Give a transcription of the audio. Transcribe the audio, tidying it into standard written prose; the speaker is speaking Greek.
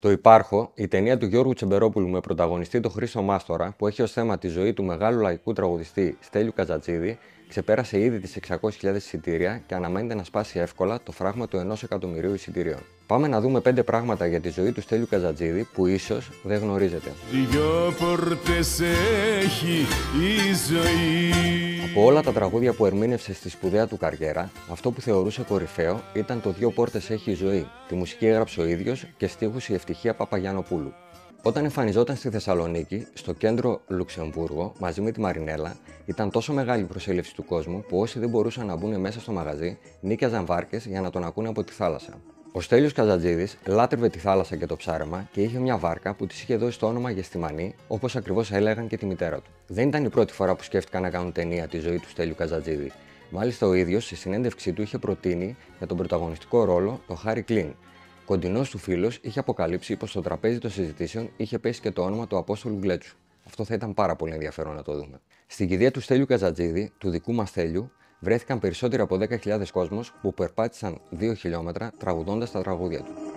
Το Υπάρχω, η ταινία του Γιώργου Τσεμπερόπουλου με πρωταγωνιστή τον Χρήστο Μάστορα, που έχει ως θέμα τη ζωή του μεγάλου λαϊκού τραγουδιστή Στέλιου Καζατζίδη, ξεπέρασε ήδη τις 600.000 εισιτήρια και αναμένεται να σπάσει εύκολα το φράγμα του 1 εκατομμυρίου εισιτηρίων. Πάμε να δούμε 5 πράγματα για τη ζωή του Στέλιου Καζατζίδη που ίσως δεν γνωρίζετε. Δυο πόρτες έχει η ζωή. Από όλα τα τραγούδια που ερμήνευσε στη σπουδαία του καριέρα, αυτό που θεωρούσε κορυφαίο ήταν το «Δυο πόρτες έχει η ζωή». Τη μουσική έγραψε ο ίδιος και στίχους η Ευτυχία Παπαγιαννοπούλου. Όταν εμφανιζόταν στη Θεσσαλονίκη, στο κέντρο Λουξεμβούργο, μαζί με τη Μαρινέλα, ήταν τόσο μεγάλη η προσέλευση του κόσμου που όσοι δεν μπορούσαν να μπουν μέσα στο μαγαζί, νίκιαζαν βάρκες για να τον ακούνε από τη θάλασσα. Ο Στέλιος Καζατζίδης λάτρευε τη θάλασσα και το ψάρεμα και είχε μια βάρκα που της είχε δώσει το όνομα Γεστημανή, όπως ακριβώς έλεγαν και τη μητέρα του. Δεν ήταν η πρώτη φορά που σκέφτηκαν να κάνουν ταινία τη ζωή του Στέλιου Καζατζίδη. Μάλιστα, ο ίδιος στη συνέντευξή του είχε προτείνει για τον πρωταγωνιστικό ρόλο τον Χάρη Κλίν. Κοντινός του φίλος είχε αποκαλύψει πως στο τραπέζι των συζητήσεων είχε πέσει και το όνομα του Απόστολου Γκλέτσου. Αυτό θα ήταν πάρα πολύ ενδιαφέρον να το δούμε. Στην κηδεία του Στέλιου Καζατζίδη, του δικού μας Στέλιου, βρέθηκαν περισσότεροι από 10.000 κόσμος που περπάτησαν 2 χιλιόμετρα τραγουδώντας τα τραγούδια του.